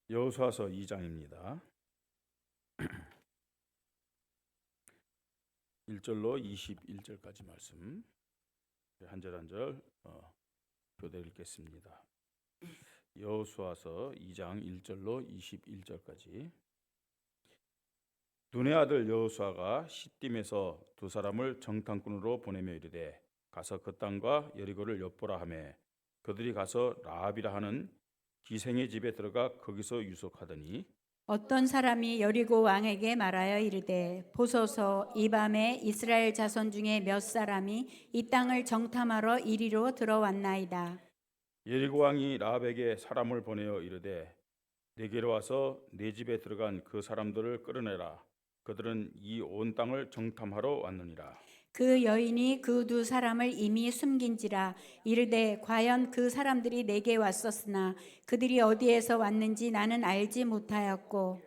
여호수아서 2장입니다. 1절로 21절까지 말씀 한 절 한 절 교대 읽겠습니다. 여호수아서 2장 1절로 21절까지. 눈의 아들 여호수아가 시딤에서 두 사람을 정탐꾼으로 보내며 이르되 가서 그 땅과 여리고를 엿보라 하매 그들이 가서 라합이라 하는 기생의 집에 들어가 거기서 유숙하더니 어떤 사람이 여리고 왕에게 말하여 이르되 보소서 이 밤에 이스라엘 자손 중에 몇 사람이 이 땅을 정탐하러 이리로 들어왔나이다. 여리고 왕이 라합에게 사람을 보내어 이르되 내게로 와서 내 집에 들어간 그 사람들을 끌어내라. 그들은 이 온 땅을 정탐하러 왔느니라. 그 여인이 그 두 사람을 이미 숨긴지라 이르되 과연 그 사람들이 내게 왔었으나 그들이 어디에서 왔는지 나는 알지 못하였고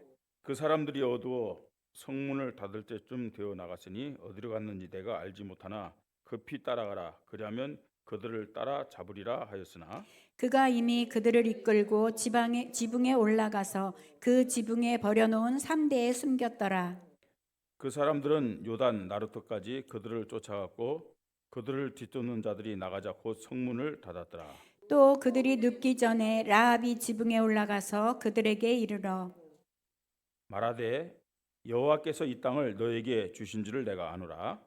그 사람들이 어두워 성문을 닫을 때쯤 되어 나갔으니 어디로 갔는지 내가 알지 못하나 급히 따라가라. 그리하면 그들을 따라 잡으리라 하였으나 그가 이미 그들을 이끌고 지붕에 올라가서 그 지붕에 버려놓은 삼대에 숨겼더라. 그 사람들은 요단 나루터까지 그들을 쫓아갔고 그들을 뒤쫓는 자들이 나가자 곧 성문을 닫았더라. 또 그들이 눕기 전에 라합이 지붕에 올라가서 그들에게 이르러 말하되 여호와께서 이 땅을 너에게 주신 줄을 내가 아노라.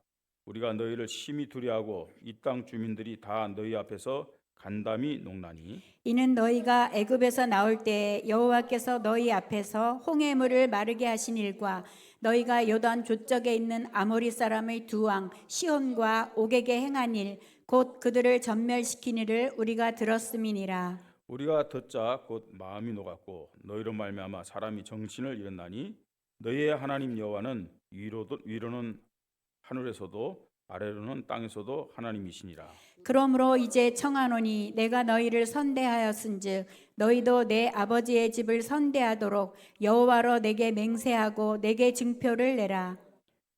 우리가 너희를 심히 두려워하고 이 땅 주민들이 다 너희 앞에서 간담이 녹나니 이는 너희가 애굽에서 나올 때 여호와께서 너희 앞에서 홍해 물을 마르게 하신 일과 너희가 요단 조쪽에 있는 아모리 사람의 두 왕 시온과 옥에게 행한 일 곧 그들을 전멸시킨 일을 우리가 들었음이니라. 우리가 듣자 곧 마음이 녹았고 너희로 말미암아 사람이 정신을 잃었나니 너희의 하나님 여호와는 위로는 하늘에서도 아래로는 땅에서도 하나님이시니라. 그러므로 이제 청하노니 내가 너희를 선대하였은즉 너희도 내 아버지의 집을 선대하도록 여호와로 내게 맹세하고 내게 증표를 내라.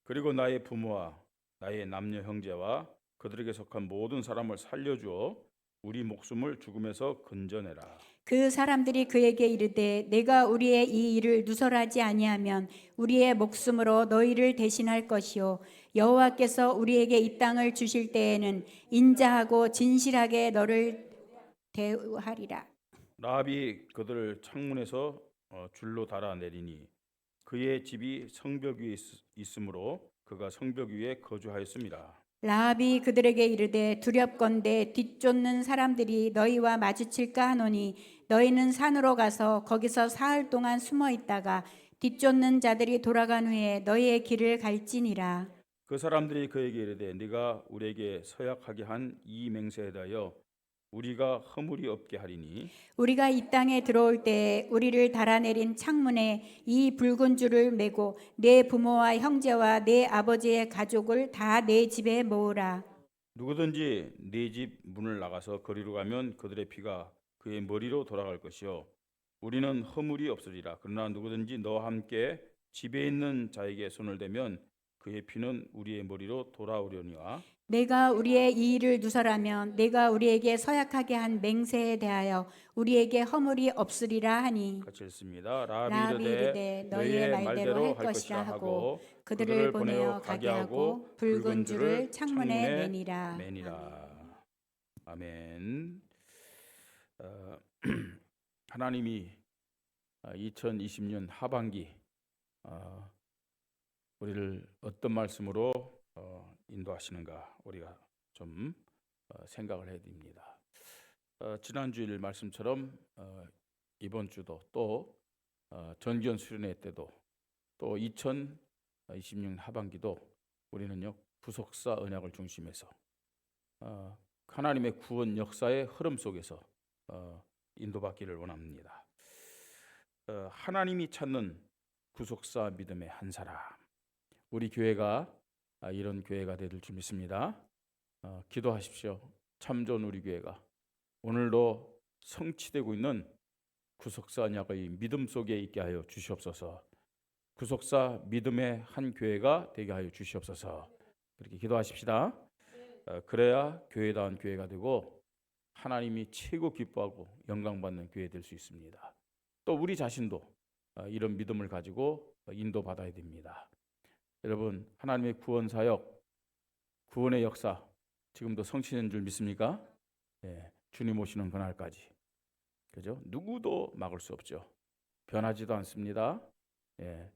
그리고 나의 부모와 나의 남녀 형제와 그들에게 속한 모든 사람을 살려주어 우리 목숨을 죽음에서 건져내라. 그 사람들이 그에게 이르되 내가 우리의 이 일을 누설하지 아니하면 우리의 목숨으로 너희를 대신할 것이요 여호와께서 우리에게 이 땅을 주실 때에는 인자하고 진실하게 너를 대우하리라. 라합이 그들을 창문에서 줄로 달아내리니 그의 집이 성벽 위에 있으므로 그가 성벽 위에 거주하였습니다. 라합이 그들에게 이르되 두렵건대 뒤쫓는 사람들이 너희와 마주칠까 하노니 너희는 산으로 가서 거기서 사흘 동안 숨어 있다가 뒤쫓는 자들이 돌아간 후에 너희의 길을 갈지니라. 그 사람들이 그에게 이르되 네가 우리에게 서약하게 한 이 맹세에 대하여 우리가 허물이 없게 하리니 우리가 이 땅에 들어올 때 우리를 달아내린 창문에 이 붉은 줄을 매고 내 부모와 형제와 내 아버지의 가족을 다 내 집에 모으라. 누구든지 네 집 문을 나가서 거리로 가면 그들의 피가 그의 머리로 돌아갈 것이요 우리는 허물이 없으리라. 그러나 누구든지 너와 함께 집에 있는 자에게 손을 대면 그의 피는 우리의 머리로 돌아오려니와. 내가 우리의 이 일을 누설하면 내가 우리에게 서약하게 한 맹세에 대하여 우리에게 허물이 없으리라 하니 같이 읽습니다. 라합이 라합이 이르되 이르되 너희의 너희의 말대로 할 것이라 하고 그들을 보내어 가게 하고 붉은 줄을 창문에 매니라. 매니라. 아멘. 어, 하나님이 2020년 하반기 우리를 어떤 말씀으로 인도하시는가 우리가 좀 생각을 해야 됩니다. 지난주일 말씀처럼 이번 주도 또 전기현 수련회 때도 또 2020년 하반기도 우리는요 구속사 언약을 중심해서 하나님의 구원 역사의 흐름 속에서 인도받기를 원합니다. 하나님이 찾는 구속사 믿음의 한 사람, 우리 교회가 이런 교회가 되길 줄 믿습니다. 기도하십시오. 참 좋은 우리 교회가 오늘도 성취되고 있는 구속사 언약의 믿음 속에 있게 하여 주시옵소서. 구속사 믿음의 한 교회가 되게 하여 주시옵소서. 그렇게 기도하십시다. 그래야 교회다운 교회가 되고 하나님이 최고 기뻐하고 영광받는 교회 될 수 있습니다. 또 우리 자신도 이런 믿음을 가지고 인도받아야 됩니다. 여러분, 하나님의 구원 사역, 구원의 역사 지금도 성취된 줄 믿습니까? 예, 주님 오시는 그날까지. 그죠? 누구도 막을 수 없죠. 변하지도 않습니다. 예,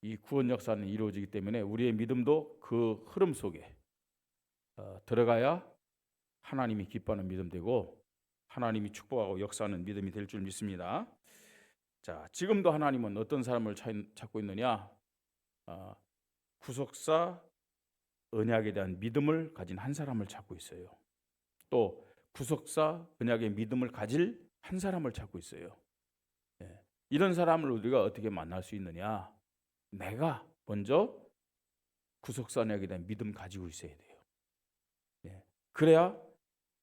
이 구원 역사는 이루어지기 때문에 우리의 믿음도 그 흐름 속에 들어가야 하나님이 기뻐하는 믿음 되고 하나님이 축복하고 역사하는 믿음이 될 줄 믿습니다. 자, 지금도 하나님은 어떤 사람을 찾고 있느냐? 구속사 언약에 대한 믿음을 가진 한 사람을 찾고 있어요. 또 구속사 언약의 믿음을 가질 한 사람을 찾고 있어요. 예. 이런 사람을 우리가 어떻게 만날 수 있느냐? 내가 먼저 구속사 언약에 대한 믿음 가지고 있어야 돼요. 예. 그래야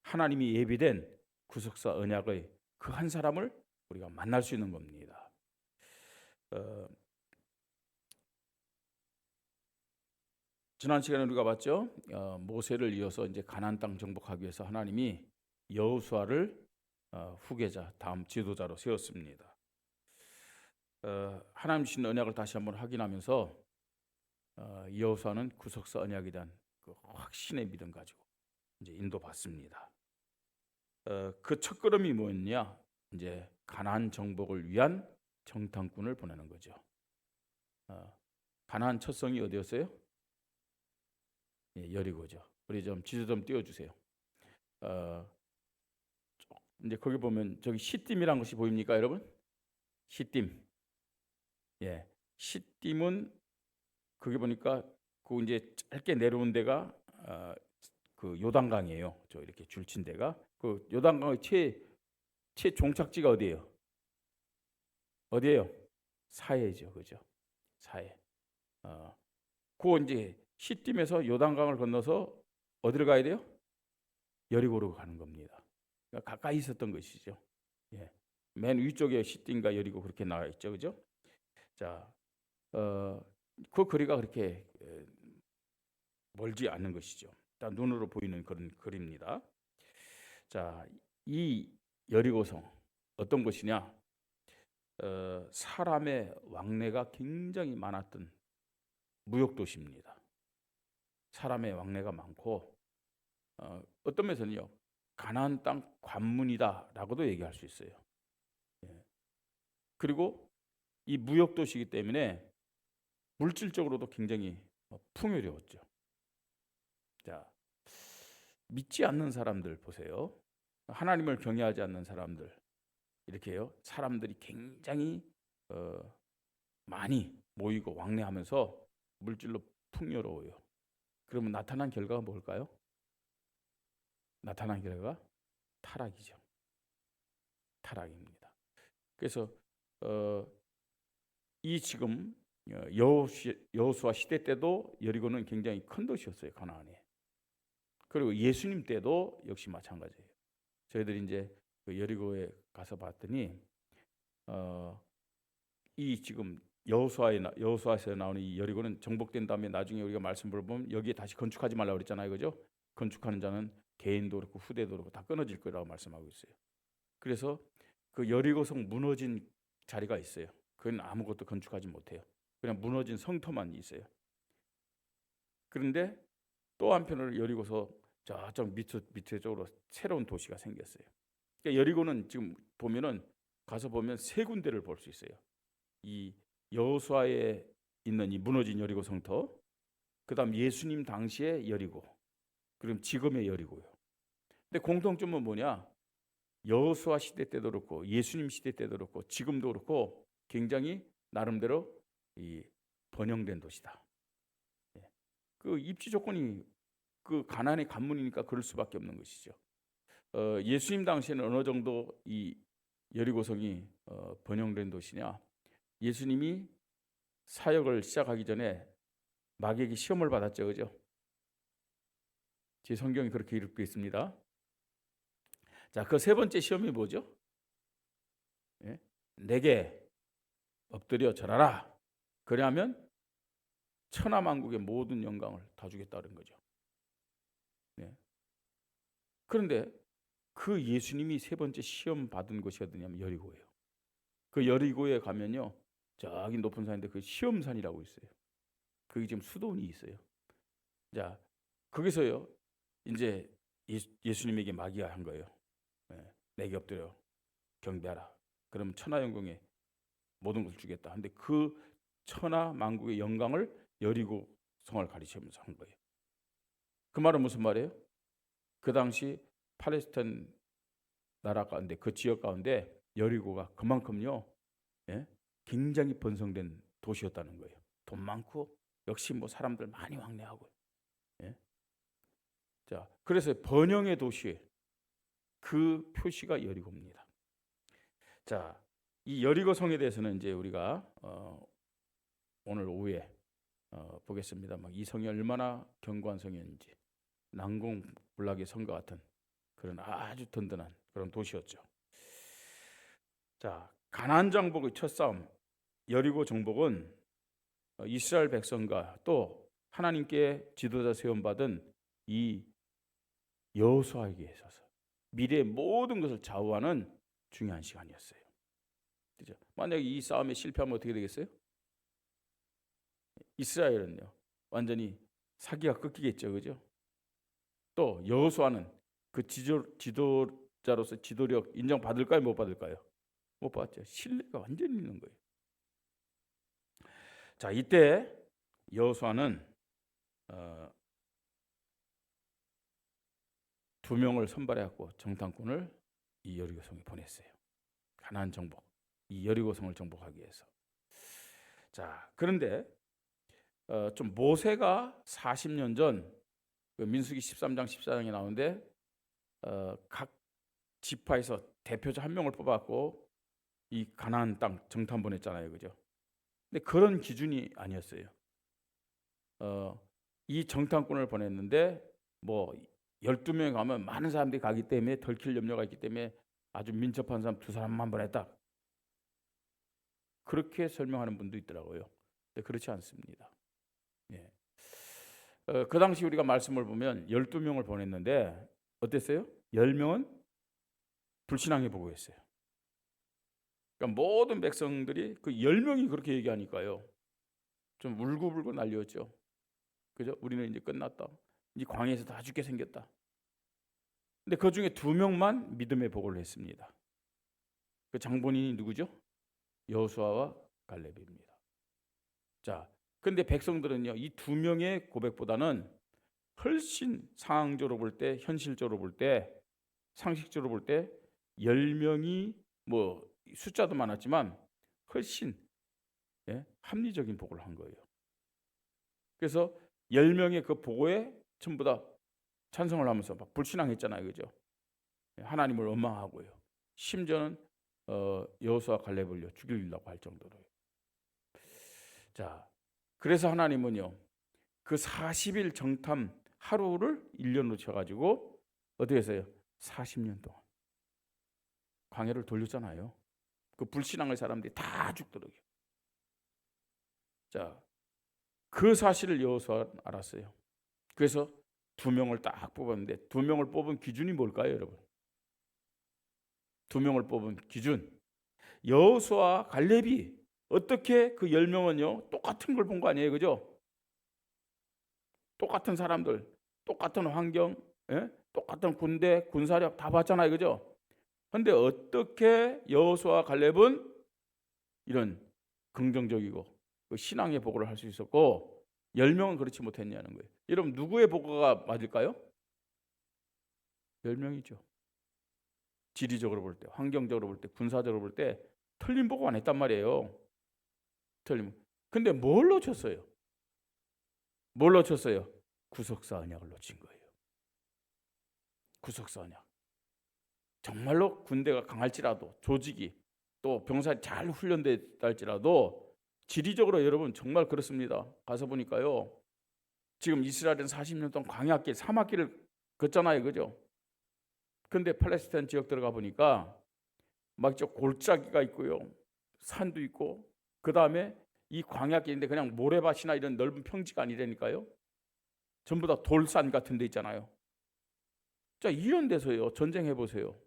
하나님이 예비된 구속사 언약의 그 한 사람을 우리가 만날 수 있는 겁니다. 지난 시간에 우리가 봤죠. 모세를 이어서 이제 가나안 땅 정복하기 위해서 하나님이 여호수아를 후계자, 다음 지도자로 세웠습니다. 하나님 주신 언약을 다시 한번 확인하면서 여호수아는 구속사 언약에 대한 그 확신의 믿음 가지고 이제 인도받습니다. 그 첫걸음이 뭐였냐? 이제 가나안 정복을 위한 정탐꾼을 보내는 거죠. 가나안 첫 성이 어디였어요? 예, 여리고죠. 우리 좀 지도 좀 띄워주세요. 이제 거기 보면 저기 시딤이라는 것이 보입니까, 여러분? 시딤. 예, 시딤은 거기 보니까 그 이제 짧게 내려온 데가 그 요단강이에요. 저 이렇게 줄친 데가 그 요단강의 최 종착지가 어디예요? 어디예요? 사해죠, 그죠? 사해. 그 이제 시딤에서 요단강을 건너서 어디를 가야 돼요? 여리고로 가는 겁니다. 그러니까 가까이 있었던 것이죠. 예. 맨 위쪽에 시딤과 여리고 그렇게 나와 있죠, 그죠? 자, 그 거리가 그렇게 멀지 않는 것이죠. 일단 눈으로 보이는 그런 거리입니다. 자, 이 여리고성 어떤 곳이냐? 사람의 왕래가 굉장히 많았던 무역 도시입니다. 사람의 왕래가 많고 어떤 면에서는요 가나안 땅 관문이다라고도 얘기할 수 있어요. 예. 그리고 이 무역 도시이기 때문에 물질적으로도 굉장히 풍요로웠죠. 자, 믿지 않는 사람들 보세요. 하나님을 경외하지 않는 사람들 이렇게요. 사람들이 굉장히 많이 모이고 왕래하면서 물질로 풍요로워요. 그러면 나타난 결과가 뭘까요? 나타난 결과가 타락이죠. 타락입니다. 그래서 이 지금 여호수아 시대 때도 여리고는 굉장히 큰 도시였어요, 가나안에. 그리고 예수님 때도 역시 마찬가지예요. 저희들이 이제 그 여리고에 가서 봤더니 이 지금 여호수아에서 나오는 이 여리고는 정복된 다음에 나중에 우리가 말씀을 보면 여기에 다시 건축하지 말라고 그랬잖아요, 그죠? 건축하는 자는 개인도 그렇고 후대도 그렇고 다 끊어질 거라고 말씀하고 있어요. 그래서 그 여리고성 무너진 자리가 있어요. 그건 아무것도 건축하지 못해요. 그냥 무너진 성터만 있어요. 그런데 또 한편으로 여리고서 저쪽 밑에 쪽으로 새로운 도시가 생겼어요. 그러니까 여리고는 지금 보면은 가서 보면 세 군데를 볼 수 있어요. 이 여호수아에 있는 이 무너진 여리고 성터, 그다음 예수님 당시의 여리고, 그럼 지금의 여리고요. 근데 공통점은 뭐냐? 여호수아 시대 때도 그렇고 예수님 시대 때도 그렇고 지금도 그렇고 굉장히 나름대로 이 번영된 도시다. 그 입지 조건이 그 가나안의 관문이니까 그럴 수밖에 없는 것이죠. 예수님 당시에는 어느 정도 이 여리고성이 번영된 도시냐? 예수님이 사역을 시작하기 전에 마귀에게 시험을 받았죠, 그죠? 제 성경이 그렇게 이렇게 있습니다. 자, 그 세 번째 시험이 뭐죠? 예? 내게 엎드려 절하라. 그러면 천하만국의 모든 영광을 다 주겠다는 거죠. 예. 그런데 그 예수님이 세 번째 시험 받은 곳이 어디냐면 여리고예요. 그 여리고에 가면요, 저기 높은 산인데 그 시험산이라고 있어요. 그게 지금 수도원이 있어요. 자, 거기서요 이제 예수님에게 마귀가 한 거예요. 내게 엎드려 경배하라. 그러면 천하영광에 모든 것을 주겠다. 근데 그 천하 만국의 영광을 여리고 성을 가리치면서 한 거예요. 그 말은 무슨 말이에요? 그 당시 팔레스타인 나라 가운데 그 지역 가운데 여리고가 그만큼요, 굉장히 번성된 도시였다는 거예요. 돈 많고 역시 뭐 사람들 많이 왕래하고. 자, 그래서 번영의 도시 그 표시가 여리고입니다. 자, 이 여리고 성에 대해서는 이제 우리가 오늘 오후에 보겠습니다. 막 이 성이 얼마나 견고한 성이었는지, 난공불락의 성과 같은 그런 아주 든든한 그런 도시였죠. 자, 가나안 정복의 첫 싸움, 여리고 정복은 이스라엘 백성과 또 하나님께 지도자 세움받은 이 여호수아에게 있어서 미래의 모든 것을 좌우하는 중요한 시간이었어요. 그죠? 만약에 이 싸움에 실패하면 어떻게 되겠어요? 이스라엘은요, 완전히 사기가 꺾이겠죠, 그죠? 또 여호수아는 그 지도자로서 지도력 인정받을까요, 못 받을까요? 못 받죠. 신뢰가 완전히 있는 거예요. 자, 이때 여호수아는 2명을 선발해갖고 정탐꾼을 이 여리고성에 보냈어요. 가나안 정복, 이 여리고성을 정복하기 위해서. 자, 그런데 좀 모세가 40년 전 그 민수기 13장 14장에 나오는데 각 지파에서 대표자 한 명을 뽑아갖고 이 가나안 땅 정탐 보냈잖아요, 그죠? 근데 그런 기준이 아니었어요. 이 정탐꾼을 보냈는데 뭐 12명 가면 많은 사람들이 가기 때문에 덜킬 염려가 있기 때문에 아주 민첩한 사람 2사람만 보냈다. 그렇게 설명하는 분도 있더라고요. 근데 그렇지 않습니다. 예. 그 당시 우리가 말씀을 보면 12명을 보냈는데 어땠어요? 10명은 불신앙에 보고했어요. 그러니까 모든 백성들이 그 10명이 그렇게 얘기하니까요, 좀 울고불고 난리였죠. 그죠? 우리는 이제 끝났다. 이 광야에서 다 죽게 생겼다. 근데 그 중에 2명만 믿음의 보고를 했습니다. 그 장본인이 누구죠? 여호수아와 갈렙입니다. 자, 근데 백성들은요, 이 2명의 고백보다는 훨씬 상황적으로 볼 때, 현실적으로 볼 때, 상식적으로 볼 때 10명이 뭐 숫자도 많았지만 훨씬 합리적인 보고를 한 거예요. 그래서 10명의 그 보고에 전부 다 찬성을 하면서 막 불신앙했잖아요, 그죠? 하나님을 원망하고요. 심지어는 여호수아 갈렙을 죽이려고 할 정도로요. 자, 그래서 하나님은요, 그 40일 정탐 하루를 1년으로 쳐가지고 어떻게 했어요? 40년 동안 광야를 돌렸잖아요. 그 불신앙의 사람들이 다 죽도록요. 자, 그 사실을 여호수아는 알았어요. 그래서 2명을 딱 뽑았는데 2명을 뽑은 기준이 뭘까요, 여러분? 2명을 뽑은 기준, 여호수아 갈렙이 어떻게 그 10명은요 똑같은 걸 본 거 아니에요, 그죠? 똑같은 사람들, 똑같은 환경, 똑같은 군대, 군사력 다 봤잖아요, 그죠? 그런데 어떻게 여호수아 갈렙은 이런 긍정적이고 그 신앙의 보고를 할 수 있었고 10명은 그렇지 못했냐는 거예요. 여러분, 누구의 보고가 맞을까요? 10명이죠. 지리적으로 볼 때, 환경적으로 볼 때, 군사적으로 볼 때 틀린 보고 안 했단 말이에요. 틀림. 근데 뭘 놓쳤어요? 뭘 놓쳤어요? 구속사 언약을 놓친 거예요. 구속사 언약. 정말로 군대가 강할지라도, 조직이 또 병사들이 잘 훈련됐다 할지라도 지리적으로 여러분 정말 그렇습니다. 가서 보니까요, 지금 이스라엘은 40년 동안 광야길, 사막길을 걷잖아요, 그죠? 근데 팔레스타인 지역 들어가 보니까 막 저 골짜기가 있고요, 산도 있고, 그 다음에 이 광야길인데 그냥 모래밭이나 이런 넓은 평지가 아니라니까요. 전부 다 돌산 같은 데 있잖아요. 자, 이런 데서요 전쟁해 보세요.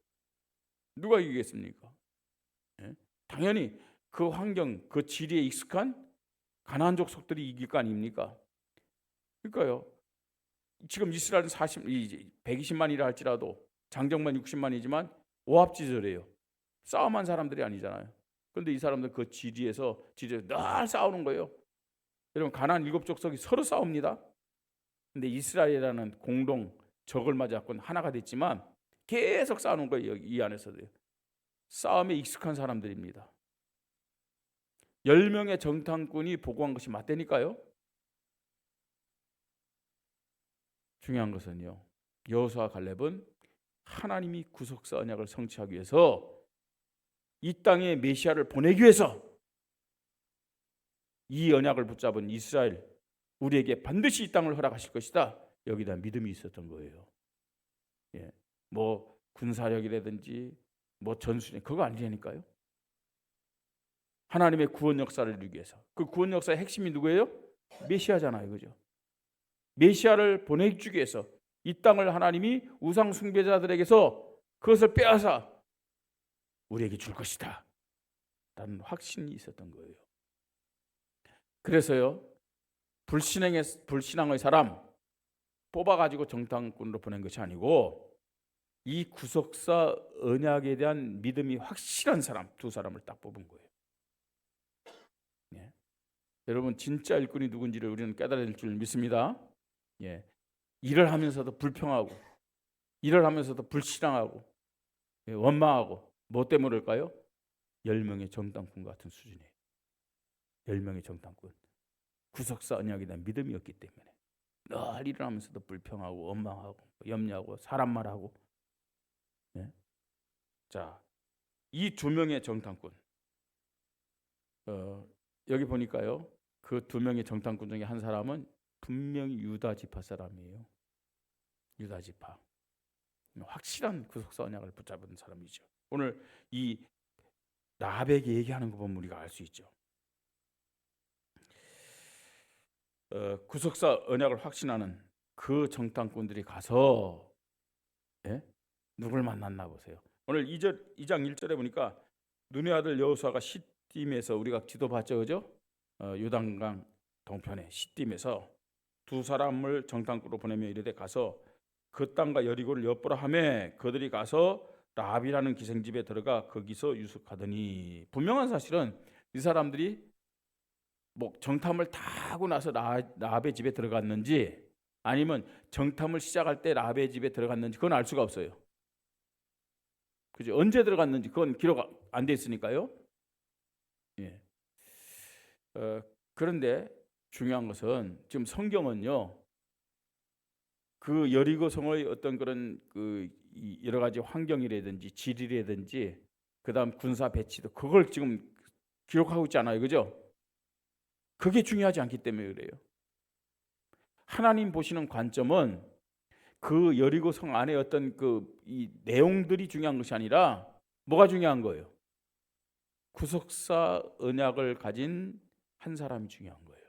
누가 이기겠습니까? 당연히 그 환경, 그 지리에 익숙한 가나안 족속들이 이길 거 아닙니까? 그러니까요. 지금 이스라엘은 120만이라 할지라도 장정만 60만이지만 오합지졸이에요. 싸움한 사람들이 아니잖아요. 그런데 이 사람들 그 지리에서 늘 싸우는 거예요. 여러분, 가나안 7족속이 서로 싸웁니다. 근데 이스라엘이라는 공동 적을 맞았고 하나가 됐지만 계속 싸우는 거예요. 이 안에서도요. 싸움에 익숙한 사람들입니다. 10명의 정탐꾼이 보고한 것이 맞다니까요. 중요한 것은요, 여호수아와 갈렙은 하나님이 구속사 언약을 성취하기 위해서 이 땅에 메시아를 보내기 위해서 이 언약을 붙잡은 이스라엘, 우리에게 반드시 이 땅을 허락하실 것이다, 여기다 믿음이 있었던 거예요. 예, 뭐 군사력이라든지 뭐 전술력, 그거 아니라니까요. 하나님의 구원 역사를 이루기 위해서. 그 구원 역사의 핵심이 누구예요? 메시아잖아요, 그죠? 메시아를 보내주기 위해서 이 땅을 하나님이 우상 숭배자들에게서 그것을 빼앗아 우리에게 줄 것이다 라는 확신이 있었던 거예요. 그래서요, 불신앙의 사람 뽑아가지고 정탐꾼으로 보낸 것이 아니고 이 구속사 언약에 대한 믿음이 확실한 사람 2사람을 딱 뽑은 거예요. 예. 여러분, 진짜 일꾼이 누군지를 우리는 깨달아야 될 줄 믿습니다. 예. 일을 하면서도 불평하고, 일을 하면서도 불신앙하고, 예, 원망하고, 뭐 때문일까요? 10명의 정탐꾼 같은 수준이에요. 10명의 정탐꾼, 구속사 언약에 대한 믿음이 없기 때문에 늘 일을 하면서도 불평하고 원망하고 염려하고 사람 말하고. 예? 자, 이 2명의 정탐꾼, 여기 보니까요, 그 2명의 정탐꾼 중에 한 사람은 분명히 유다 지파 사람이에요. 유다 지파, 확실한 구속사 언약을 붙잡은 사람이죠. 오늘 이 라합에게 얘기하는 거 보면 우리가 알 수 있죠. 구속사 언약을 확신하는 그 정탐꾼들이 가서, 예? 누굴 만났나 보세요. 오늘 2장 1절에 보니까 눈의 아들 여호수아가 시딤에서, 우리가 지도 봤죠, 그죠? 요단강 동편에 시딤에서 2사람을 정탐꾼으로 보내며 이르되 가서 그 땅과 여리고를 엿보라 하매 그들이 가서 라합이라는 기생집에 들어가 거기서 유숙하더니, 분명한 사실은 이 사람들이 뭐 정탐을 다 하고 나서 라합의 집에 들어갔는지 아니면 정탐을 시작할 때 라합의 집에 들어갔는지 그건 알 수가 없어요. 그죠? 언제 들어갔는지 그건 기록 안 돼 있으니까요. 예. 그런데 중요한 것은 지금 성경은요, 그 여리고 성의 어떤 그런 그 여러 가지 환경이라든지 지리라든지 그다음 군사 배치도 그걸 지금 기록하고 있지 않아요, 그죠? 그게 중요하지 않기 때문에 그래요. 하나님 보시는 관점은 그 여리고 성 안에 어떤 이 내용들이 중요한 것이 아니라 뭐가 중요한 거예요? 구속사 언약을 가진 한 사람이 중요한 거예요.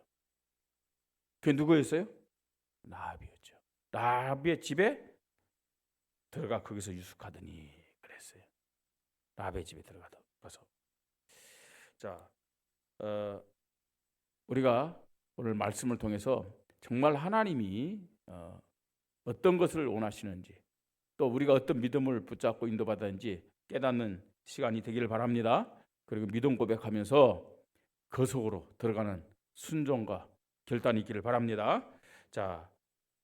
그게 누구였어요? 라합이었죠. 라합의 집에 들어가 거기서 유숙하더니 그랬어요. 라합의 집에 들어가서. 자, 우리가 오늘 말씀을 통해서 정말 하나님이 어떤 것을 원하시는지, 또 우리가 어떤 믿음을 붙잡고 인도받았는지 깨닫는 시간이 되기를 바랍니다. 그리고 믿음 고백하면서 그 속으로 들어가는 순종과 결단이 있기를 바랍니다. 자,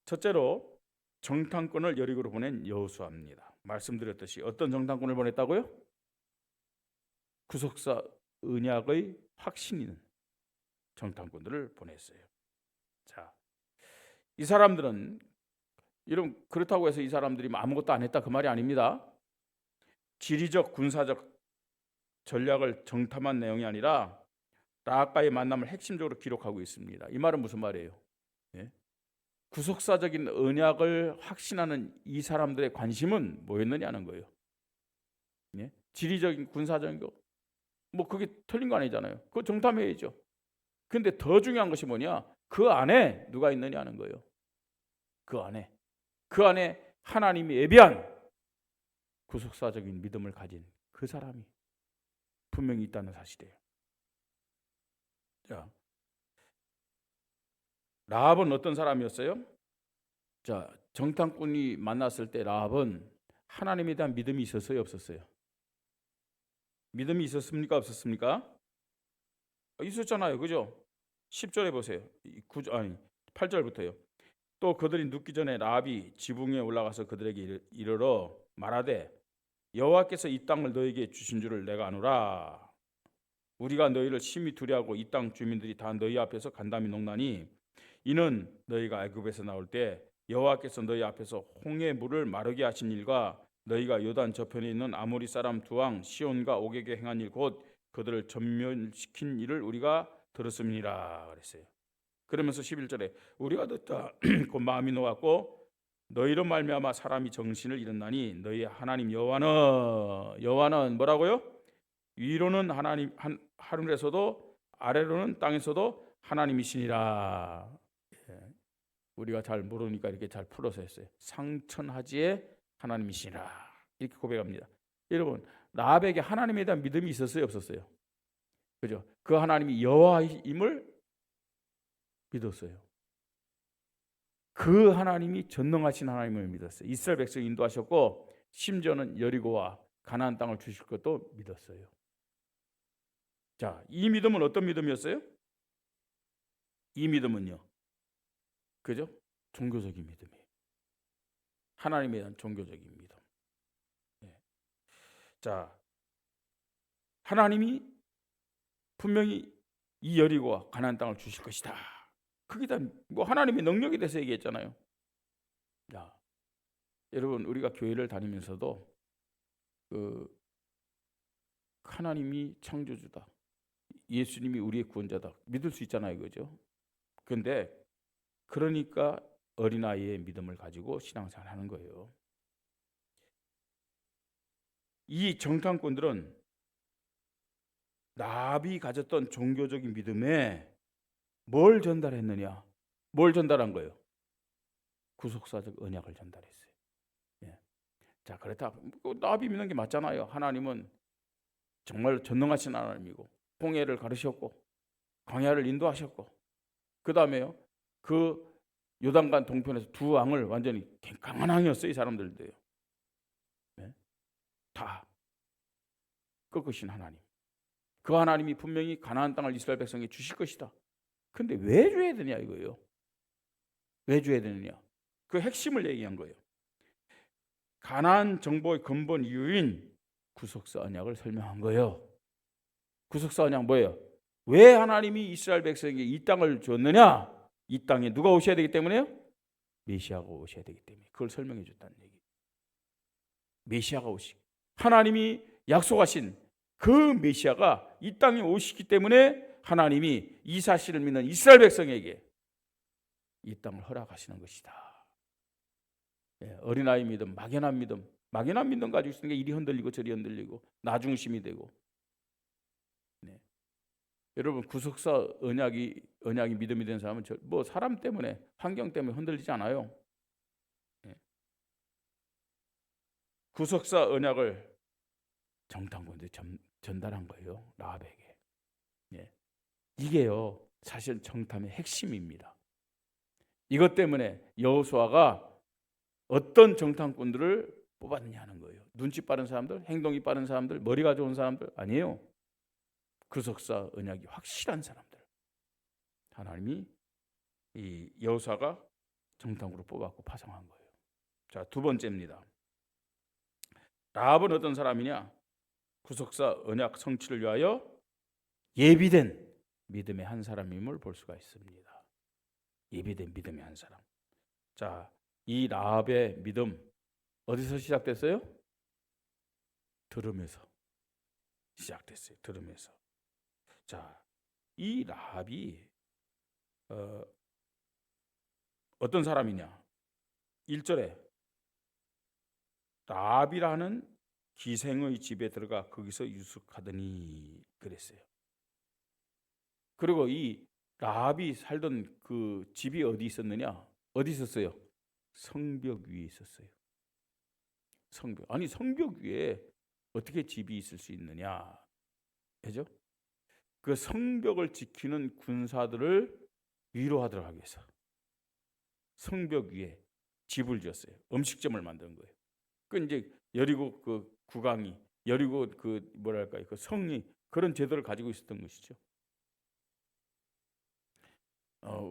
첫째로 정탐꾼을 여리고로 보낸 여호수아입니다. 말씀드렸듯이 어떤 정탐꾼을 보냈다고요? 구속사 언약의 확신 있는 정탐꾼들을 보냈어요. 자, 이 사람들은 그렇다고 해서 이 사람들이 아무것도 안 했다 그 말이 아닙니다. 지리적 군사적 전략을 정탐한 내용이 아니라 라합과의 만남을 핵심적으로 기록하고 있습니다. 이 말은 무슨 말이에요? 예? 구속사적인 언약을 확신하는 이 사람들의 관심은 뭐였느냐는 거예요. 예? 지리적인 군사적인 거, 뭐 그게 틀린 거 아니잖아요. 그거 정탐해야죠. 근데 더 중요한 것이 뭐냐? 그 안에 누가 있느냐는 거예요. 그 안에 하나님이 예비한 구속사적인 믿음을 가진 그 사람이 분명히 있다는 사실이에요. 자, 라합은 어떤 사람이었어요? 자, 정탐꾼이 만났을 때 라합은 하나님에 대한 믿음이 있었어요, 없었어요? 믿음이 있었습니까, 없었습니까? 있었잖아요, 그죠? 10절에 보세요. 8절부터요. 또 그들이 눕기 전에 라합이 지붕에 올라가서 그들에게 이르러 말하되 여호와께서 이 땅을 너에게 주신 줄을 내가 아노라. 우리가 너희를 심히 두려하고 이 땅 주민들이 다 너희 앞에서 간담이 녹나니 이는 너희가 애굽에서 나올 때 여호와께서 너희 앞에서 홍해 물을 마르게 하신 일과 너희가 요단 저편에 있는 아모리 사람 두 왕 시온과 옥에게 행한 일 곧 그들을 전멸시킨 일을 우리가 들었음이니라 그랬어요. 그러면서 11절에 우리가 듣다 곧 마음이 녹았고 너희로 말미암아 사람이 정신을 잃었나니 너희 하나님 여호와는 뭐라고요? 위로는 하나님 하늘에서도 아래로는 땅에서도 하나님이시니라. 예, 우리가 잘 모르니까 이렇게 잘 풀어서 했어요. 상천하지에 하나님이시니라 이렇게 고백합니다. 여러분 라합에게 하나님에 대한 믿음이 있었어요, 없었어요? 그죠? 그 하나님이 여호와임을 믿었어요. 그 하나님이 전능하신 하나님을 믿었어요. 이스라엘 백성 인도하셨고 심지어는 여리고와 가나안 땅을 주실 것도 믿었어요. 자, 이 믿음은 어떤 믿음이었어요? 이 믿음은요, 그죠? 종교적인 믿음이에요. 하나님에 대한 종교적인 믿음. 네. 자, 하나님이 분명히 이 여리고와 가나안 땅을 주실 것이다. 그게 다 뭐 하나님의 능력에 대해서 얘기했잖아요. 야, 여러분 우리가 교회를 다니면서도 그 하나님이 창조주다, 예수님이 우리의 구원자다 믿을 수 있잖아요, 그죠? 그런데 그러니까 어린아이의 믿음을 가지고 신앙생활을 하는 거예요. 이 정탐꾼들은 라합이 가졌던 종교적인 믿음에 뭘 전달했느냐? 뭘 전달한 거예요? 구속사적 언약을 전달했어요. 예. 자, 그렇다. 라합이 믿는 게 맞잖아요. 하나님은 정말 전능하신 하나님이고 홍해를 가르셨고 광야를 인도하셨고 그 다음에요. 그 요단강 동편에서 두 왕을 완전히 강한 왕이었어요. 이 사람들도요. 네? 다 꺾으신 하나님. 그 하나님이 분명히 가나안 땅을 이스라엘 백성에 주실 것이다. 근데 왜 줘야 되냐 이거예요. 왜 줘야 되느냐. 그 핵심을 얘기한 거예요. 가나안 정복의 근본 이유인 구속사 언약을 설명한 거예요. 구속사 언약 뭐예요? 왜 하나님이 이스라엘 백성에게 이 땅을 줬느냐? 이 땅에 누가 오셔야 되기 때문에요? 메시아가 오셔야 되기 때문에 그걸 설명해 줬다는 얘기. 메시아가 오시고 하나님이 약속하신 그 메시아가 이 땅에 오시기 때문에 하나님이 이 사실을 믿는 이스라엘 백성에게 이 땅을 허락하시는 것이다. 예, 어린아이 믿음, 막연한 믿음 가지고 있으니까 이리 흔들리고 저리 흔들리고 나중심이 되고. 네. 여러분 구속사 언약이 믿음이 된 사람은 뭐 사람 때문에 환경 때문에 흔들리지 않아요. 네. 구속사 언약을 정탐꾼들이 전달한 거예요, 라합에게. 네. 이게요 사실 정탐의 핵심입니다. 이것 때문에 여호수아가 어떤 정탐꾼들을 뽑았느냐 하는 거예요. 눈치 빠른 사람들, 행동이 빠른 사람들, 머리가 좋은 사람들 아니에요. 구속사 언약이 확실한 사람들. 하나님이 이 여호수아가 정탐으로 뽑았고 파송한 거예요. 자, 두 번째입니다. 라합은 어떤 사람이냐? 구속사 언약 성취를 위하여 예비된 믿음의 한 사람임을 볼 수가 있습니다. 예비된 믿음의 한 사람. 자, 이 라합의 믿음 어디서 시작됐어요? 들음에서 시작됐어요. 들음에서. 자, 이 라합이 어떤 사람이냐? 1절에 라합이라는 기생의 집에 들어가 거기서 유숙하더니 그랬어요. 그리고 이 라합이 살던 그 집이 어디 있었느냐? 어디 있었어요? 성벽 위에 있었어요. 성벽. 아니 성벽 위에 어떻게 집이 있을 수 있느냐? 그죠? 그 성벽을 지키는 군사들을 위로하도록 하기 위해서 성벽 위에 집을 지었어요. 음식점을 만든 거예요. 그 이제 여리고 그 국왕이 여리고 그 뭐랄까요, 그 성이 그런 제도를 가지고 있었던 것이죠.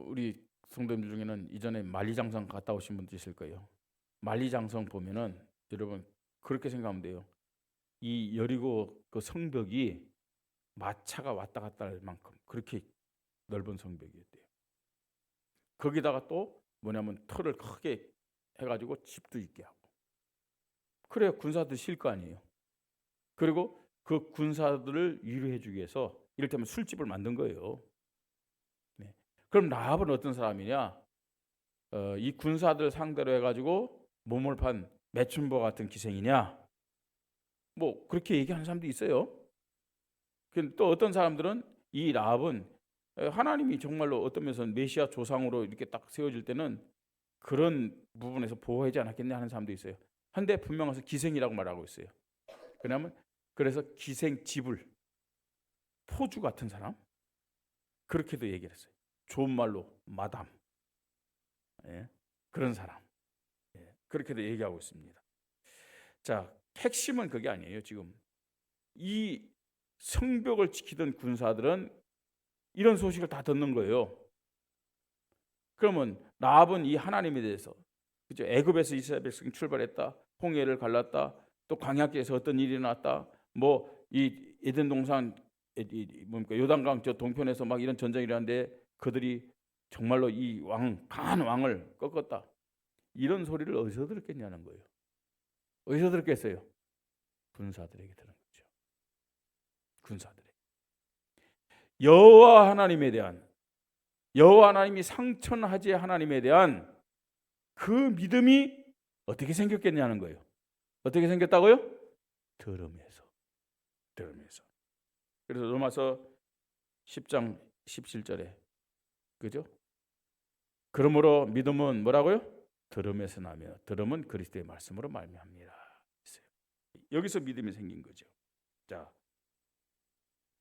우리 성도님들 중에는 이전에 만리장성 갔다 오신 분도 있을 거예요. 만리장성 보면은 여러분 그렇게 생각하면 돼요. 이 여리고 그 성벽이 마차가 왔다 갔다 할 만큼 그렇게 넓은 성벽이었대요. 거기다가 또 뭐냐면 터를 크게 해가지고 집도 있게 하고, 그래야 군사들 쉴 거 아니에요. 그리고 그 군사들을 위로해주기 위해서 이를테면 술집을 만든 거예요. 네. 그럼 라합은 어떤 사람이냐? 이 군사들 상대로 해가지고 몸을 판 매춘부 같은 기생이냐? 뭐 그렇게 얘기하는 사람도 있어요. 또 어떤 사람들은 이 라합은 하나님이 정말로 어떤 면에서는 메시아 조상으로 이렇게 딱 세워질 때는 그런 부분에서 보호하지 않았겠냐 하는 사람도 있어요. 한데 분명해서 기생이라고 말하고 있어요. 왜냐하면 그래서 기생 지불 포주 같은 사람 그렇게도 얘기를 했어요. 좋은 말로 마담, 예, 그런 사람, 예, 그렇게도 얘기하고 있습니다. 자, 핵심은 그게 아니에요. 지금 이 성벽을 지키던 군사들은 이런 소식을 다 듣는 거예요. 그러면 라합은 이 하나님에 대해서, 그죠? 애굽에서 이스라엘 백성이 출발했다, 홍해를 갈랐다, 또 광야길에서 어떤 일이 났다, 뭐 이 에덴 동산 뭡니까 요단강 저 동편에서 막 이런 전쟁이 일어났는데 그들이 정말로 이 강한 왕을 꺾었다, 이런 소리를 어디서 들었겠냐는 거예요. 어디서 들었겠어요? 군사들에게 들은 거죠. 군사들에게. 여호와 하나님에 대한, 여호와 하나님이 상천하지 하나님에 대한 그 믿음이 어떻게 생겼겠냐는 거예요. 어떻게 생겼다고요? 들으면서. 그래서 로마서 10장 17절에 그죠? 그러므로 믿음은 뭐라고요? 들음에서 나며 들음은 그리스도의 말씀으로 말미암니라. 여기서 믿음이 생긴 거죠. 자,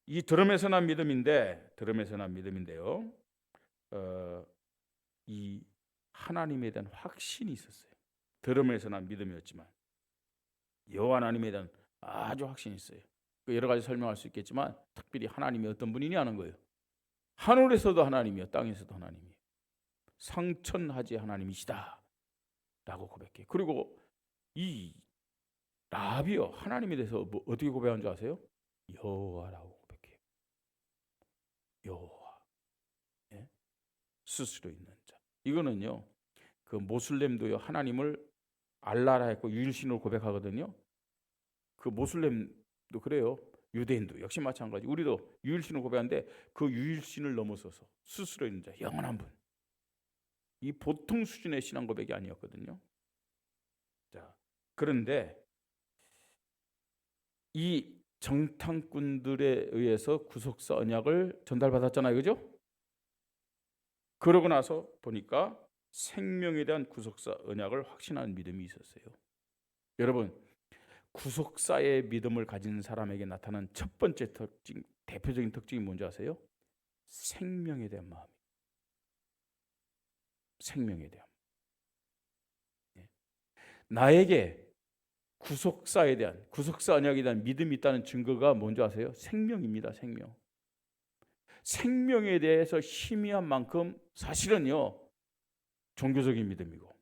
이 들음에서 난 믿음인데요. 이 하나님에 대한 확신이 있었어요. 들음에서 난 믿음이었지만 여호와 하나님에 대한 아주 확신이 있어요. 여러 가지 설명할 수 있겠지만 특별히 하나님이 어떤 분이냐 하는 거예요. 하늘에서도 하나님이요, 땅에서도 하나님이요, 상천하지 하나님이시다 라고 고백해요. 그리고 이 라합이요, 하나님에 대해서 뭐 어떻게 고백한 줄 아세요? 여호와라고 고백해요. 여호와, 예? 스스로 있는 자. 이거는요, 그 모슬렘도요 하나님을 알라라 했고 유일신으로 고백하거든요. 그 모슬렘도 그래요. 유대인도 역시 마찬가지. 우리도 유일신을 고백하는데 그 유일신을 넘어서서 스스로 있는 자, 영원한 분. 이 보통 수준의 신앙 고백이 아니었거든요. 자, 그런데 이 정탐꾼들에 의해서 구속사 언약을 전달받았잖아요, 그죠? 그러고 나서 보니까 생명에 대한 구속사 언약을 확신하는 믿음이 있었어요. 여러분, 구속사의 믿음을 가진 사람에게 나타난 첫 번째 특징, 대표적인 특징이 뭔지 아세요? 생명에 대한 마음. 생명에 대한. 나에게 구속사에 대한, 구속사 언약에 대한 믿음이 있다는 증거가 뭔지 아세요? 생명입니다. 생명. 생명에 대해서 희미한 만큼 사실은요 종교적인 믿음이고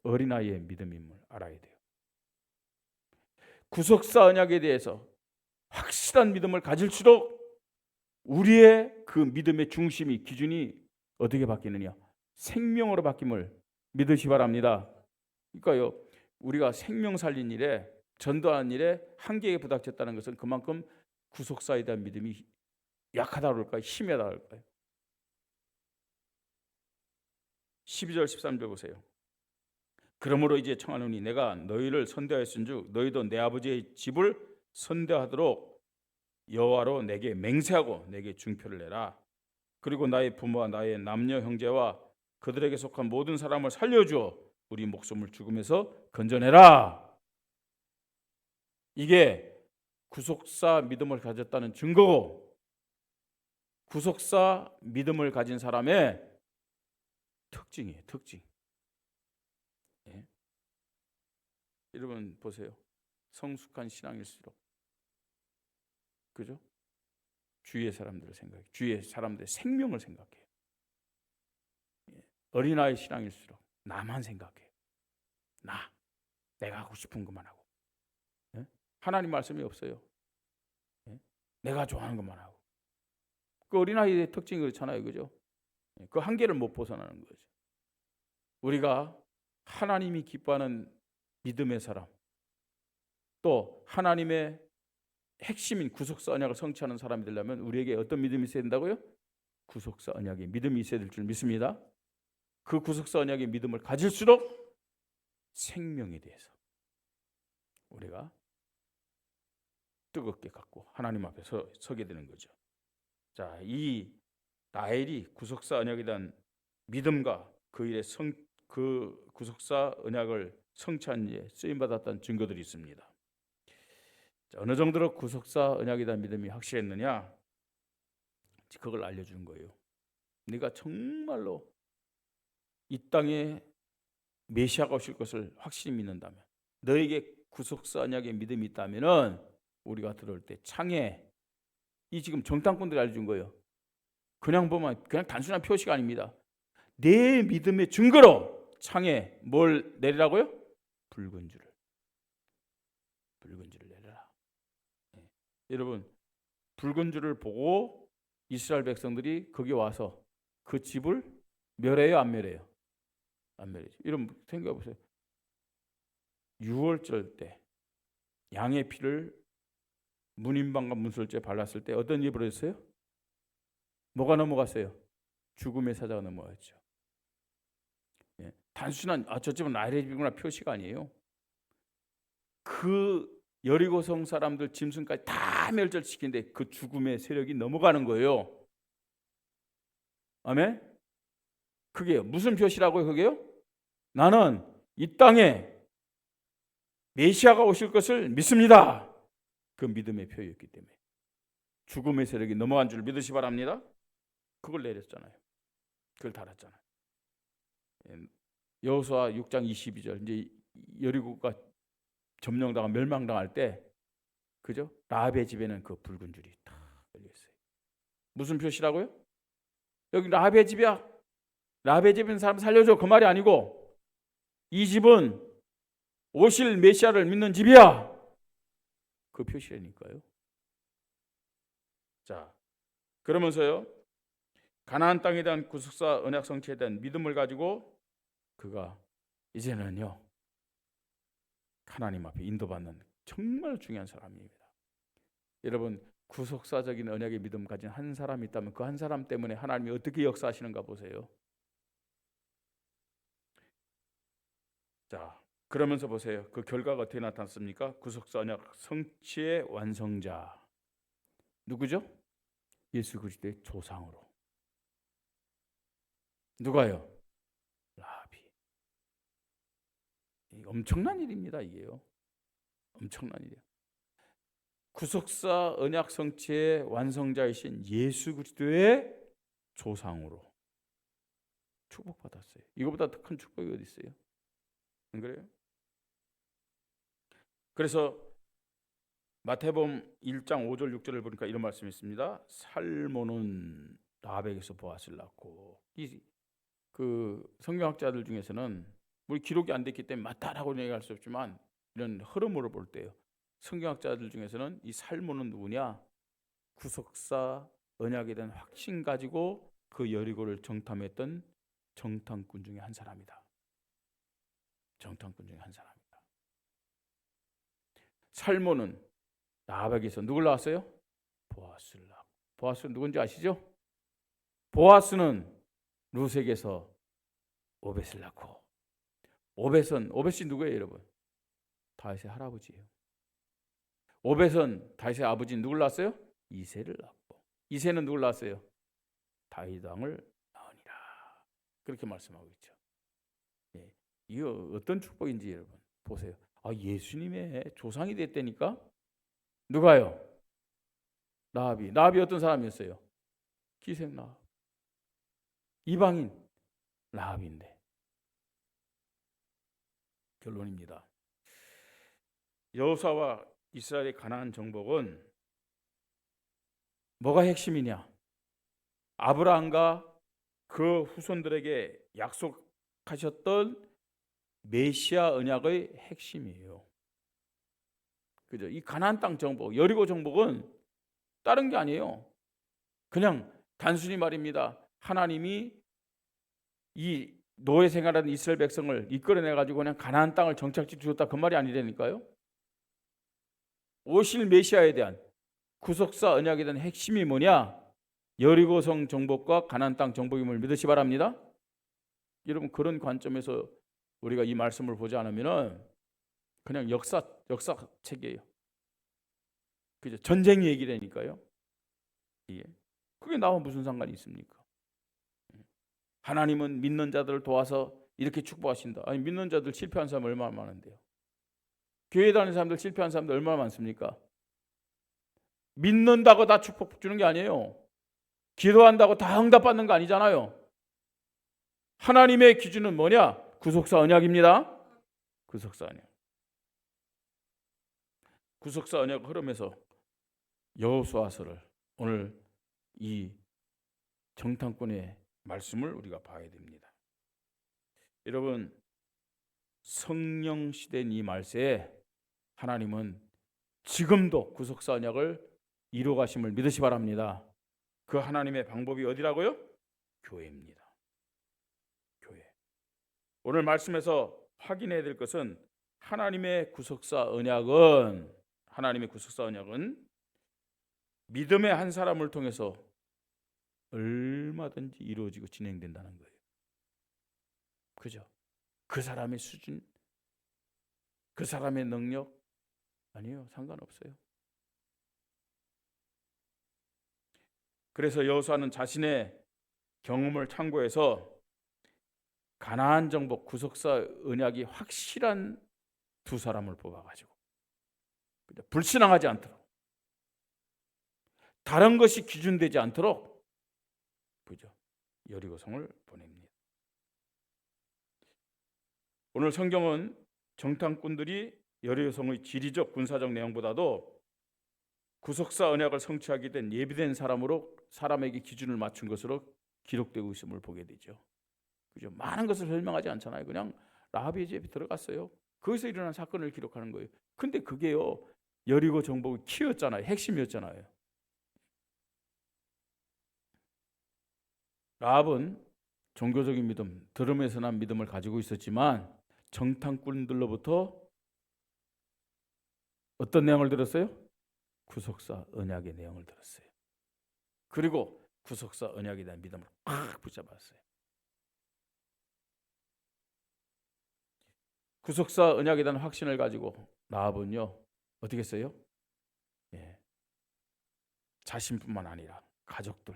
어린아이의 믿음임을 알아야 돼요. 구속사 언약에 대해서 확실한 믿음을 가질수록 우리의 그 믿음의 중심이, 기준이 어떻게 바뀌느냐? 생명으로 바뀜을 믿으시 바랍니다. 그러니까요, 우리가 생명 살린 일에, 전도하는 일에 한계에 부닥쳤다는 것은 그만큼 구속사에 대한 믿음이 약하다 그럴까요? 희미하다 그럴까요? 12절 13절 보세요. 그러므로 이제 청하노니 내가 너희를 선대하였은즉 너희도 내 아버지의 집을 선대하도록 여호와로 내게 맹세하고 내게 증표를 내라. 그리고 나의 부모와 나의 남녀 형제와 그들에게 속한 모든 사람을 살려주어 우리 목숨을 죽음에서 건져내라. 이게 구속사 믿음을 가졌다는 증거고, 구속사 믿음을 가진 사람의 특징이에요. 특징. 예. 여러분 보세요. 성숙한 신앙일수록, 그죠? 주위의 사람들을 생각해, 주위의 사람들의 생명을 생각해요. 예. 어린아이 신앙일수록 나만 생각해요. 내가 하고 싶은 것만 하고. 예? 하나님 말씀이 없어요. 예? 내가 좋아하는 것만 하고. 그 어린아이의 특징이 그렇잖아요, 그죠? 예. 그 한계를 못 벗어나는 거죠. 우리가 하나님이 기뻐하는 믿음의 사람, 또 하나님의 핵심인 구속사 언약을 성취하는 사람이 되려면 우리에게 어떤 믿음이 있어야 된다고요? 구속사 언약의 믿음이 있어야 될 줄 믿습니다. 그 구속사 언약의 믿음을 가질수록 생명에 대해서 우리가 뜨겁게 갖고 하나님 앞에 서게 되는 거죠. 자, 이 라헬이 구속사 언약에 대한 믿음과 그 구속사 언약을 성취한 일에 쓰임 받았다는 증거들이 있습니다. 자, 어느 정도로 구속사 언약에 대한 믿음이 확실했느냐? 그걸 알려주는 거예요. 네가 정말로 이 땅에 메시아가 오실 것을 확실히 믿는다면, 너에게 구속사 언약의 믿음이 있다면은 우리가 들어올 때 창에, 이 지금 정탐꾼들이 알려준 거예요. 그냥 보면 그냥 단순한 표시가 아닙니다. 내 믿음의 증거로 창에 뭘 내리라고요? 붉은 줄을 내려라. 네. 여러분, 붉은 줄을 보고 이스라엘 백성들이 거기 와서 그 집을 멸해요, 안 멸해요? 안 멸해요. 여러분 생각해 보세요. 유월절 때 양의 피를 문인방과 문설주에 발랐을 때 어떤 일이 벌어졌어요? 뭐가 넘어갔어요? 죽음의 사자가 넘어갔죠. 예. 단순한 저 집은 라헬의 집이구나 표시가 아니에요. 그 여리고성 사람들 짐승까지 다 멸절시키는데 그 죽음의 세력이 넘어가는 거예요. 아멘? 그게 무슨 표시라고요? 그게요? 나는 이 땅에 메시아가 오실 것을 믿습니다. 그 믿음의 표였기 때문에 죽음의 세력이 넘어간 줄 믿으시 바랍니다. 그걸 내렸잖아요. 그걸 달았잖아요. 여호수아 6장 22절, 이제 여리고가 점령당한 멸망당할 때, 그죠? 라합의 집에는 그 붉은 줄이 다 열려 있어요. 무슨 표시라고요? 여기 라합의 집이야. 라합의 집에 있는 사람 살려줘. 그 말이 아니고 이 집은 오실 메시아를 믿는 집이야. 그 표시라니까요. 자, 그러면서요, 가나안 땅에 대한 구속사 언약 성취에 대한 믿음을 가지고 그가 이제는요 하나님 앞에 인도받는 정말 중요한 사람입니다. 여러분, 구속사적인 언약의 믿음 가진 한 사람이 있다면 그 한 사람 때문에 하나님이 어떻게 역사하시는가 보세요. 자, 그러면서 보세요. 그 결과가 어떻게 나타났습니까? 구속사 언약 성취의 완성자 누구죠? 예수 그리스도의 조상으로. 누가요? 라합이. 엄청난 일입니다. 이게요. 엄청난 일이에요. 구속사 언약 성취의 완성자이신 예수 그리스도의 조상으로 축복받았어요. 이거보다 더 큰 축복이 어디 있어요? 안 그래요? 그래서 마태복음 1장 5절 6절을 보니까 이런 말씀이 있습니다. 살모는 라합에게서 보아스를 낳고, 그 성경학자들 중에서는 우리 기록이 안 됐기 때문에 맞다라고 얘기할 수 없지만 이런 흐름으로 볼 때요, 성경학자들 중에서는 이 살모는 누구냐? 구속사 언약에 대한 확신 가지고 그 여리고를 정탐했던 정탐꾼 중에 한 사람이다. 정탐꾼 중에 한 사람이다. 살모는 라합에게서 누굴 낳았어요? 보아스를 낳고. 보아스는 누군지 아시죠? 보아스는 루색에서 오벳을 낳고, 오벳이 누구예요, 여러분? 다윗의 할아버지예요. 오벳은 다윗의 아버지 누굴 낳았어요? 이새를 낳고, 이새는 누굴 낳았어요? 다윗 왕을 낳으니라. 그렇게 말씀하고 있죠. 예, 이거 어떤 축복인지 여러분 보세요. 예수님의 조상이 됐다니까. 누가요? 라합이. 라합이 어떤 사람이었어요? 기생 라합. 이방인 라합인데. 결론입니다. 여호수아와 이스라엘의 가나안 정복은 뭐가 핵심이냐? 아브라함과 그 후손들에게 약속하셨던 메시아 언약의 핵심이에요. 그죠? 이 가나안 땅 정복, 여리고 정복은 다른 게 아니에요. 그냥 단순히 말입니다. 하나님이 이 노예 생활하는 이스라엘 백성을 이끌어내 가지고 그냥 가나안 땅을 정착지 주었다 그 말이 아니라니까요. 오실 메시아에 대한 구속사 언약에 대한 핵심이 뭐냐? 여리고성 정복과 가나안 땅 정복임을 믿으시 바랍니다. 여러분, 그런 관점에서 우리가 이 말씀을 보지 않으면은 그냥 역사책이에요. 그죠? 전쟁 얘기라니까요. 예. 그게 나와 무슨 상관이 있습니까? 하나님은 믿는 자들을 도와서 이렇게 축복하신다. 아니, 믿는 자들 실패한 사람 얼마나 많은데요. 교회 다니는 사람들 실패한 사람들 얼마나 많습니까? 믿는다고 다 축복 주는 게 아니에요. 기도한다고 다 응답받는 거 아니잖아요. 하나님의 기준은 뭐냐? 구속사 언약입니다. 구속사 언약. 구속사 언약 흐름에서 여호수아서를 오늘 이 정탐꾼의 말씀을 우리가 봐야 됩니다. 여러분, 성령 시대인 이 말세에 하나님은 지금도 구속사 언약을 이루어 가심을 믿으시 바랍니다. 그 하나님의 방법이 어디라고요? 교회입니다. 교회. 오늘 말씀에서 확인해야 될 것은 하나님의 구속사 언약은 믿음의 한 사람을 통해서 얼마든지 이루어지고 진행된다는 거예요. 그죠? 그 사람의 수준, 그 사람의 능력 아니에요. 상관없어요. 그래서 여호수아는 자신의 경험을 참고해서 가나안 정복 구속사 언약이 확실한 두 사람을 뽑아가지고 불신앙하지 않도록, 다른 것이 기준되지 않도록, 그죠? 여리고성을 보냅니다. 오늘 성경은 정탐꾼들이 여리고성의 지리적 군사적 내용보다도 구속사 언약을 성취하게 된 예비된 사람에게 기준을 맞춘 것으로 기록되고 있음을 보게 되죠. 그죠? 많은 것을 설명하지 않잖아요. 그냥 라합의 집에 들어갔어요. 거기서 일어난 사건을 기록하는 거예요. 근데 그게요, 여리고 정복의 키였잖아요. 핵심이었잖아요. 라합은 종교적인 믿음, 들음에서 난 믿음을 가지고 있었지만 정탐꾼들로부터 어떤 내용을 들었어요? 구속사 언약의 내용을 들었어요. 그리고 구속사 언약에 대한 믿음을 팍 붙잡았어요. 구속사 언약에 대한 확신을 가지고 라합은요, 어떻게 했어요? 예. 자신뿐만 아니라 가족들,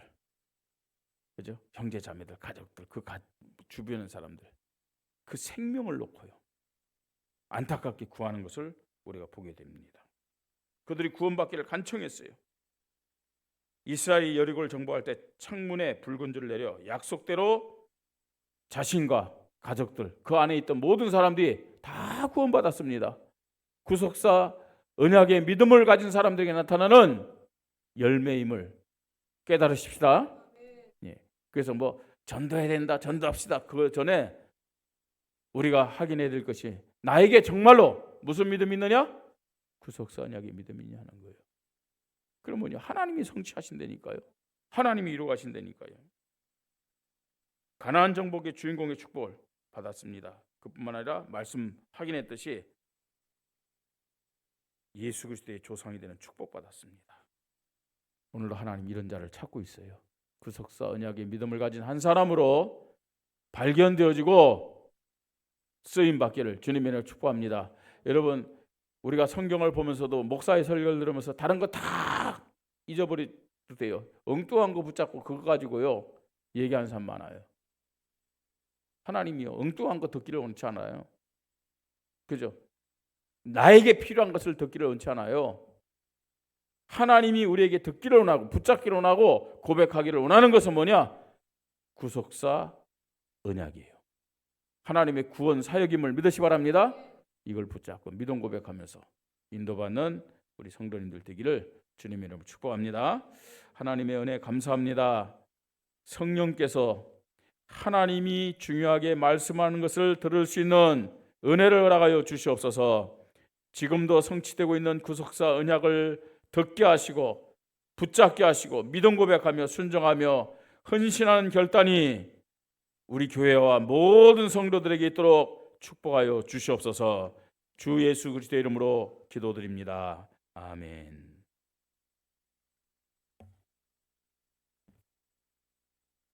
그죠? 형제 자매들, 가족들, 주변의 사람들, 그 생명을 놓고요 안타깝게 구하는 것을 우리가 보게 됩니다. 그들이 구원받기를 간청했어요. 이스라엘이 여리고를 정복할 때 창문에 붉은 줄을 내려 약속대로 자신과 가족들, 그 안에 있던 모든 사람들이 다 구원받았습니다. 구속사 언약의 믿음을 가진 사람들에게 나타나는 열매임을 깨달으십시다. 예. 그래서 전도해야 된다, 전도합시다. 그 전에 우리가 확인해야 될 것이 나에게 정말로 무슨 믿음이 있느냐? 구속사 언약의 믿음이 있냐는 거예요. 그러면요, 하나님이 성취하신다니까요. 하나님이 이루어가신다니까요. 가나안 정복의 주인공의 축복을 받았습니다. 그뿐만 아니라 말씀 확인했듯이 예수 그리스도의 조상이 되는 축복받았습니다. 오늘도 하나님 이런 자를 찾고 있어요. 구속사 언약의 믿음을 가진 한 사람으로 발견되어지고 쓰임받기를 주님의 이름으로 축복합니다. 여러분, 우리가 성경을 보면서도 목사의 설교를 들으면서 다른 거 다 잊어버려도 돼요. 엉뚱한 거 붙잡고 그거 가지고요 얘기하는 사람 많아요. 하나님이요, 엉뚱한 거 듣기를 원치 않아요. 그죠? 나에게 필요한 것을 듣기를 원치 않아요. 그죠? 나에게 필요한 것을 듣기를 원치 않아요. 그죠? 나에게 필요한 것을 듣기를 원치 않아요. 그죠? 나에게 필요한 것을 듣기를 원치 않아요. 그죠? 나에게 필요한 것을 듣기를 원치 않아요. 그죠? 나에게 필요한 것을 듣기를 원치 않아요. 그죠? 하나님이 우리에게 듣기를 원하고 붙잡기를 원하고 고백하기를 원하는 것은 뭐냐? 구속사 언약이에요. 하나님의 구원 사역임을 믿으시 바랍니다. 이걸 붙잡고 믿음 고백하면서 인도받는 우리 성도님들 되기를 주님의 이름으로 축복합니다. 하나님의 은혜 감사합니다. 성령께서 하나님이 중요하게 말씀하는 것을 들을 수 있는 은혜를 허락하여 주시옵소서. 지금도 성취되고 있는 구속사 언약을 듣게 하시고 붙잡게 하시고 믿음 고백하며 순종하며 헌신하는 결단이 우리 교회와 모든 성도들에게 있도록 축복하여 주시옵소서. 주 예수 그리스도의 이름으로 기도드립니다. 아멘.